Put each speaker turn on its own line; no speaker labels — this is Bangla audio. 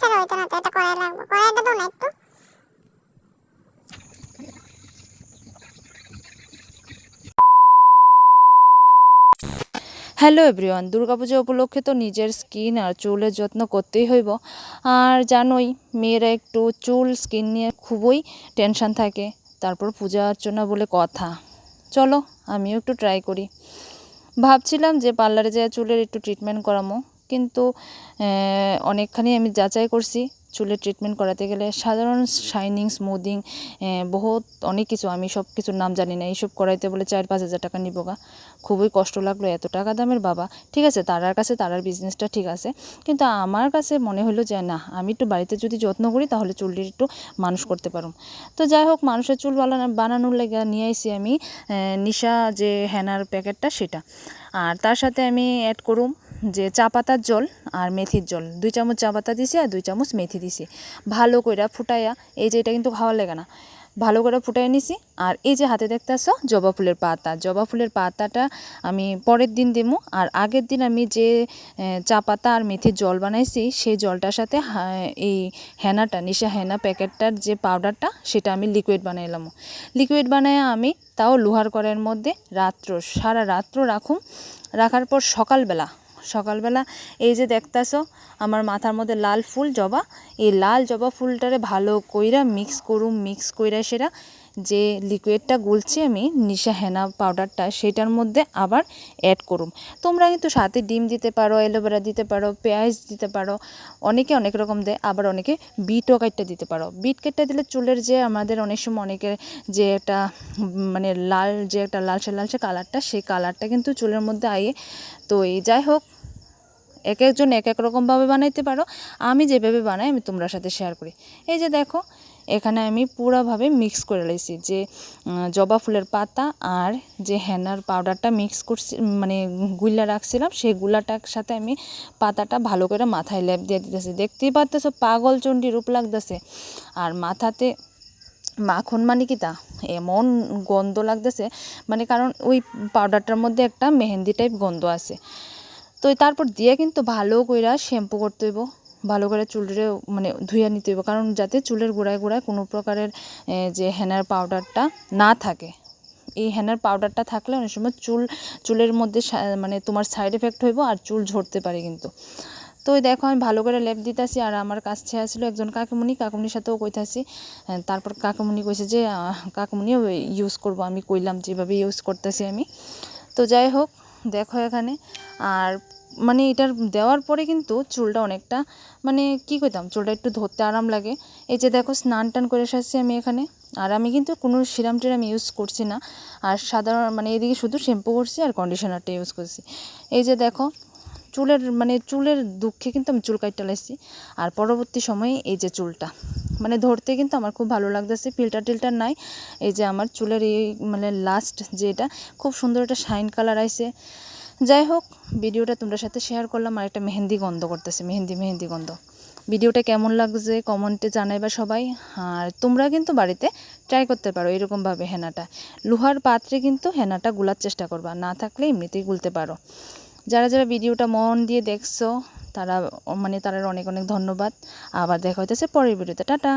ছাড়া হইতো না, তো এটা করাই লাগবে। কড়াইটা দাও না একটু।
হ্যালো এভরিওয়ান, দুর্গাপূজা উপলক্ষে তো নিজের স্কিন আর চুলের যত্ন করতেই হইব। আর জানোই মেয়েরা একটু চুল স্কিন নিয়ে খুবই টেনশন থাকে, তারপর পূজা অর্চনা বলে কথা। চলো আমিও একটু ট্রাই করি। ভাবছিলাম যে পার্লারে যেয়ে চুলের একটু ট্রিটমেন্ট করামো, কিন্তু অনেকখানি আমি যাচাই করছি চুলের ট্রিটমেন্ট করাতে গেলে সাধারণ শাইনিং স্মুদিং বহুত অনেক কিছু, আমি সব কিছুর নাম জানি না, এইসব করাইতে বলে 4-5 হাজার টাকা নিব গা। খুবই কষ্ট লাগলো, এত টাকা দামের বাবা। ঠিক আছে, তারার কাছে তারার বিজনেসটা ঠিক আছে, কিন্তু আমার কাছে মনে হলো যে না, আমি একটু বাড়িতে যদি যত্ন করি তাহলে চুলটির একটু মানুষ করতে পারুম। তো যাই হোক, মানুষের চুল বানানোর লেগে নিয়ে আইসি আমি নিশা যে হেনার প্যাকেটটা সেটা। আর তার সাথে আমি অ্যাড করুম যে চা পাতার জল আর মেথির জল, 2 চামচ চা পাতা দিছি আর 2 চামচ মেথি দিছি। ভালো কইরা ফুটাইয়া, এই যে এটা কিন্তু ভালো লাগে না, ভালো করে ফুটাই নিছি। আর এই যে হাতে দেখতেছো জবা ফুলের পাতা, জবা ফুলের পাতাটা আমি পরের দিন দিমু। আর আগের দিন আমি যে চা পাতা আর মেথির জল বানাইছি সেই জলটার সাথে এই হেনাটা, নিশা হেনা প্যাকেটটার যে পাউডারটা সেটা আমি লিকুইড বানাইলাম। লিকুইড বানায় আমি তাও লোহার কড়াইয়ের মধ্যে সারা রাত্র রাখুম। রাখার পর সকালবেলা এই যে দেখতাছো আমার মাথার মধ্যে লাল ফুল জবা, এই লাল জবা ফুলটারে ভালো কইরা মিক্স কইরা সেটা যে লিকুইডটা গুলছি আমি নিশা হেনা পাউডারটা, সেটার মধ্যে আবার অ্যাড করুম। তোমরা কিন্তু সাথে ডিম দিতে পারো, অ্যালোভেরা দিতে পারো, পেঁয়াজ দিতে পারো, অনেকে অনেক রকম দেয়, আবার অনেকে বিটও কাটতে দিতে পারো। বিট কাটতে দিলে চুলের যে আমাদের অনেক সময় অনেকের যে একটা মানে লালচে কালারটা, সেই কালারটা কিন্তু চুলের মধ্যে আইয়ে। তো এই যাই হোক, এক একজন এক এক রকমভাবে বানাইতে পারো, আমি যেভাবে বানাই আমি তোমরা সাথে শেয়ার করি। এই যে দেখো, এখানে আমি পুরাভাবে মিক্স করে লাইছি যে জবা ফুলের পাতা আর যে হেনার পাউডারটা মিক্স করছি, মানে গুলা রাখছিলাম, সেই গুলাটার সাথে আমি পাতাটা ভালো করে মাথায় লেপ দিয়ে দিতেছি। দেখতেই পারতেছো পাগল চণ্ডী রূপ লাগতেছে। আর মাথাতে মাখন মানে কি তা এমন গন্ধ লাগতেছে, মানে কারণ ওই পাউডারটার মধ্যে একটা মেহেন্দি টাইপ গন্ধ আছে। তো তারপর দিয়ে কিন্তু ভালো কইরা শ্যাম্পু করতে হইব, ভালো করে চুলরে মানে ধুইয়া নিতে হইব, কারণ যাতে চুলের গোড়ায় কোনো প্রকারের যে হেনার পাউডারটা না থাকে। এই হেনার পাউডারটা থাকলে অনেক সময় চুলের মধ্যে মানে তোমার সাইড এফেক্ট হইব আর চুল ঝরতে পারে কিন্তু। তো ওই দেখো আমি ভালো করে লেপ দিতেছি। আর আমার কাছে আসলো একজন কাকুমনির সাথেও কইতাছি। তারপর কাকুমনি কইছে যে কাকুমনিও ইউজ করব, আমি কইলাম যেভাবে ইউজ করতেছি আমি। তো যাই হোক, দেখো এখানে। আর মানে এটার দেওয়ার পরে কিন্তু চুলটা অনেকটা, মানে কি কইতাম, চুলটা একটু ধরতে আরাম লাগে। এই যে দেখো স্নান টান করে এসেছি আমি এখানে। আর আমি কিন্তু কোনো সিরাম টিরাম ইউজ করছি না, আর সাধারণ মানে এদিকে শুধু শ্যাম্পু করছি আর কন্ডিশনারটা ইউজ করছি। এই যে দেখো, চুলের দুঃখে কিন্তু আমি চুল কাটতে লাইছি। আর পরবর্তী সময়ে এই যে চুলটা মানে ধরতে কিন্তু আমার খুব ভালো লাগতেছে, ফিল্টার নাই। এই যে আমার চুলের এই মানে লাস্ট যেটা খুব সুন্দর একটা শাইন কালার আইছে। যাই হোক, ভিডিওটা তোমাদের সাথে শেয়ার করলাম। আর একটা মেহেন্দি গন্ধ করতেছে, মেহেন্দি গন্ধ। ভিডিওটা কেমন লাগছে কমেন্টে জানাইবা সবাই। আর তোমরা কিন্তু বাড়িতে ট্রাই করতে পারো এরকমভাবে হেনাটা। লোহার পাত্রে কিন্তু হেনাটা গুলার চেষ্টা করবা, না থাকলে এমনিতেই গুলতে পারো। যারা ভিডিওটা মন দিয়ে দেখছো তারা অনেক অনেক ধন্যবাদ। আবার দেখা হইতেছে পরের ভিডিওতে। টাটা।